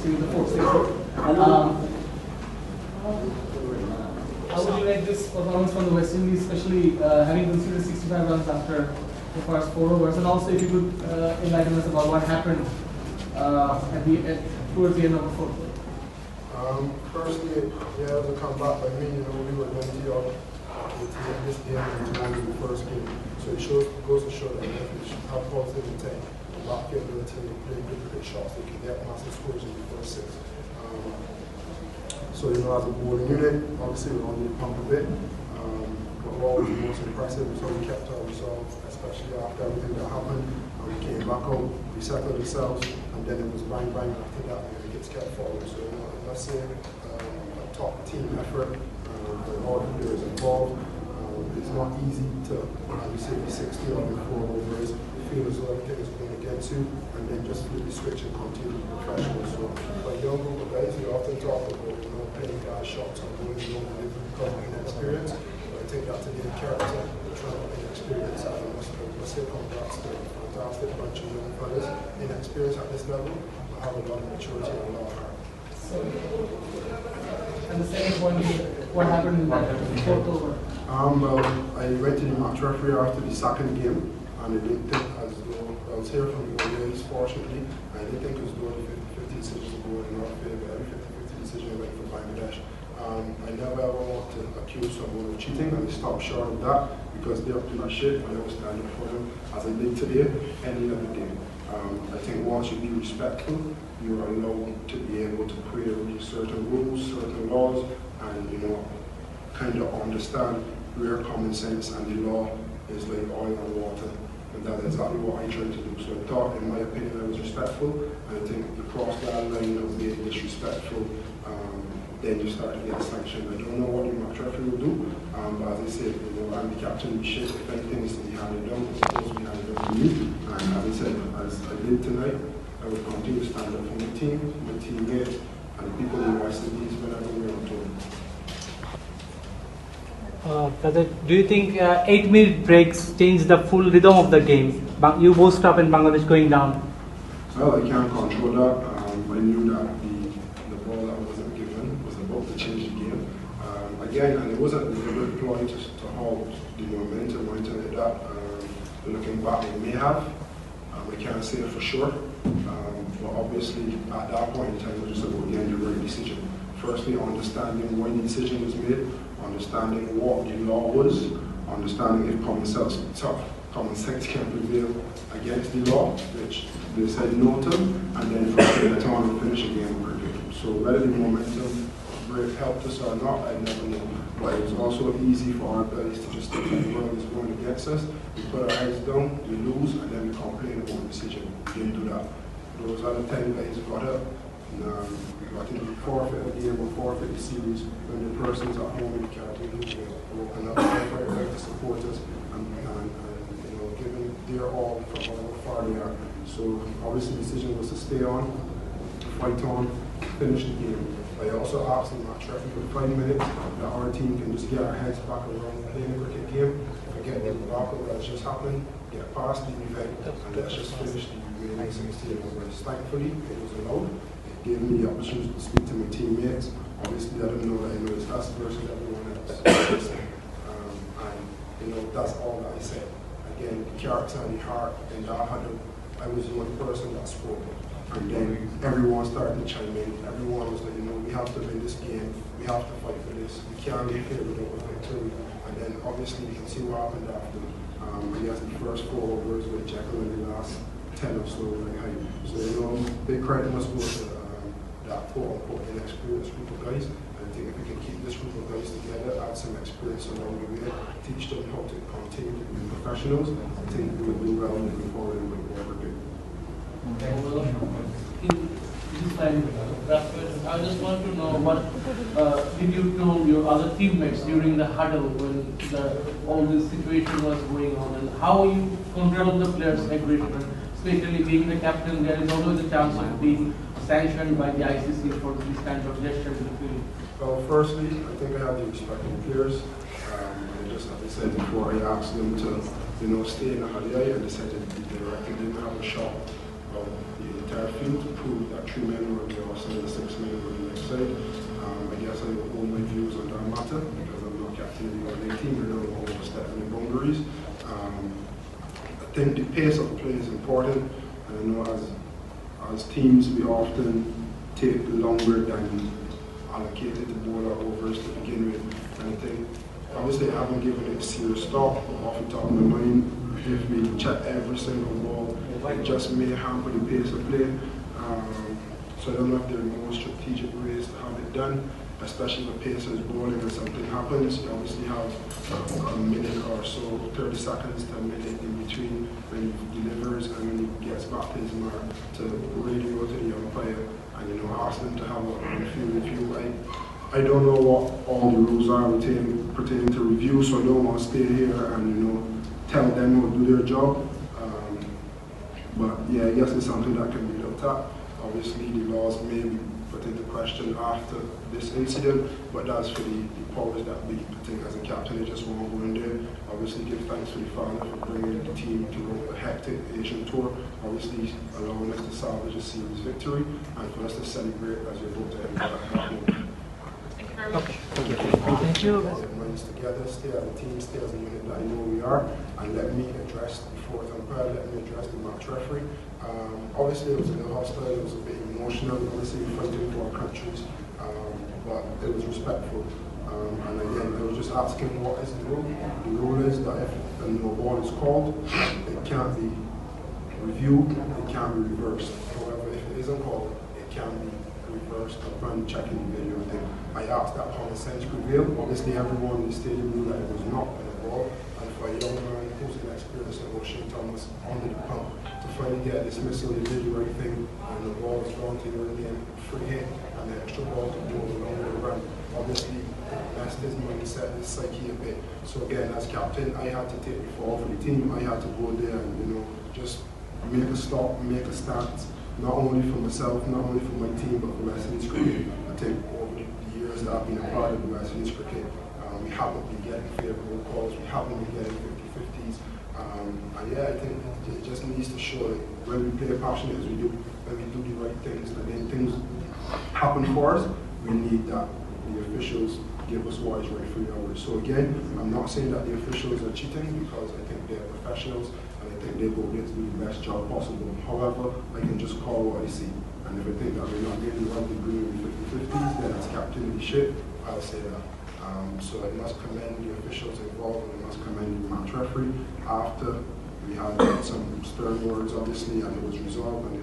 receiving the fourth six. How would you rate this performance from the West Indies, especially having conceded 65 runs after the first 4 overs? And also, if you could enlighten us about what happened towards the end of the fourth. Firstly, yeah, the comeback by me, we were 90 off in this game and in the first game. So it goes to show that we should have positive intent, back your ability to play good cricket shots, they can get massive scores in the first 6. So, as a bowling unit, obviously we're on the pump a bit. But what was the most impressive was how we kept our resolve, especially after everything that happened. We came back out, we settled ourselves, and then it was bang bang after that, and it gets kept forward. So, let's say a top team effort for all the players involved. It's not easy to, as we say, 60 on the 4 overs, feel as though everything is going against you, and then just flip the switch and continue to be professional. So, for young group of guys, we often talk about playing guys shots and going because of inexperience. But I think that's a new character, the travel inexperience. And I must say congrats to a fantastic bunch of young fellas. Inexperience at this level, but have a lot of maturity and a lot of heart. So, and the second point, what happened in the fourth over? Well, I went to the match referee after the second game, and I didn't think as though, I was here from the Orioles, fortunately, I didn't think as though the 50-50 decisions were going in our favor. Every 50-50 decision went for Bangladesh. I never ever want to accuse someone of cheating, and I stopped short of that because they're up to my shit, and I was standing for them as I did today, any other game. I think once you be respectful, you are allowed to be able to create certain rules, certain laws, and kind of understand where common sense and the law is like oil and water. And that's exactly what I tried to do. So I thought, in my opinion, I was respectful, and I think you cross that line of being disrespectful, then you start to get sanctioned. I don't know what the match referee will do, but as I said, I'm the captain of the ship. If anything is to be handed down, it's supposed to be handed down to me. And as I said, as I did tonight, I will continue to stand up for my team, my teammates, and the people in the West Indies whenever we're on tour. Do you think 8-minute breaks change the full rhythm of the game? You both stop and Bangladesh going down. Well, I can't control that. I knew that the ball that wasn't given was about to change the game. Again, and it wasn't a deliberate ploy to halt the momentum or anything like that. Looking back, it may have. I can't say it for sure. But obviously, at that point in time, it was just about getting the right decision. Firstly, understanding when the decision was made, understanding what the law was, understanding if common sense can prevail against the law, which they said no to, and then from the on and finish again with cricket. So whether the momentum break helped us or not, I never know. But it was also easy for our guys to just think the world is going against us. We put our heads down, we lose, and then we complain about the decision. We didn't do that. Those other 10 guys got up, and I think we forfeit a game or forfeit the series when the person's at home in the Caribbean will open up to support us and giving their all from however far they are. So obviously the decision was to stay on, fight on, finish the game. I also asked the match referee for 5 minutes that our team can just get our heads back around playing a cricket game, forget the debacle that's just happened, get past the event, and let's just finish the remaining 16 overs. Thankfully, it was allowed. It gave me the opportunity to speak to my teammates. Obviously, I didn't know that it's us versus everyone else. And that's all that I said. Again, the character and the heart, and that I was the only person that spoke. And then everyone started to chime in. Everyone was like, we have to win this game. We have to fight for this. We can't get here without a victory. And then obviously you can see what happened after. I guess the first 4 overs with Jekyll in the last 10 or so. So big credit must go to that quote-unquote inexperienced group of guys. And I think if we can keep this group of guys together, add some experience along the way, teach them how to continue to be professionals, I think we will do well moving forward and win whatever game. I just want to know what did you tell your other teammates during the huddle when all this situation was going on, and how you control the players' aggression, especially being the captain? There is always a chance of being sanctioned by the ICC for these kinds of gestures in the field. Well, firstly, I think I have the respect of the players. Just as I said before, I asked them to stay in the Hadiyah, and they said they didn't have a shot of the entire field to prove that 3 men were on the offside and 6 men were on the next side. I guess I hold my views on that matter because I'm not captain of the other team. I don't want to overstep any boundaries. I think the pace of play is important, and I know as teams we often take longer than allocated the ball or overs to begin with. And I think obviously I haven't given it a serious thought, but off the top of my mind, if we check every single ball, it just may hamper the pace of play. So I don't know if there are more strategic ways to have it done, especially if a pacer is balling and something happens. You obviously have a minute or so, 30 seconds to a minute in between when he delivers and when he gets back to his mark to radio to the umpire and ask them to have a field review. I don't know what all the rules are pertaining to review, so I don't want to stay here and tell them how to do their job. But yeah, I guess it's something that can be looked at. Obviously, the laws may be put into question after this incident, but that's for the powers that be. I think as a captain, I just want to go in there. Obviously, give thanks to the father for bringing the team to a hectic Asian tour. Obviously, allowing us to salvage a series victory, and for us to celebrate as we go to end back home. Okay, thank you. Thank you. Minds together, stay as a team, stay as a unit that I know we are, and let me address the fourth umpire, let me address the match referee. Obviously, it was a little hostile, it was a bit emotional, obviously fighting for our countries, but it was respectful. And again, I was just asking what is the rule? The rule is that if a no ball is called, it can't be reviewed, it can't be reversed. However, if it isn't called, it can be reversed upon checking the video. I asked that common sense prevail. Obviously, everyone in the stadium knew that it was not a ball, and for a young man who's inexperienced in O'Shea Thomas under the pump to finally get a dismissal, he did the right thing, and the ball was gone to the game, free hit, and the extra ball to go along with the run. Obviously, that's his mindset, his psyche a bit. So again, as captain, I had to take the fall for the team. I had to go there and just make a stop, make a stance. Not only for myself, not only for my team, but for West Indies cricket. I think over the years that I've been a part of the West Indies cricket, we haven't been getting favourable calls, we haven't been getting 50-50s. And yeah, I think it just needs to show that when we play passionate as we do, when we do the right things, and then things happen for us, we need that the officials give us what is rightfully ours. So again, I'm not saying that the officials are cheating because I think they're professionals. I think they go there to do the best job possible. However, I can just call what I see. And if I think that we're not getting the right degree with 50-50s, then as captain of the ship, I'll say that. So I must commend the officials involved, and I must commend the match referee. After we had some stern words, obviously, and it was resolved, and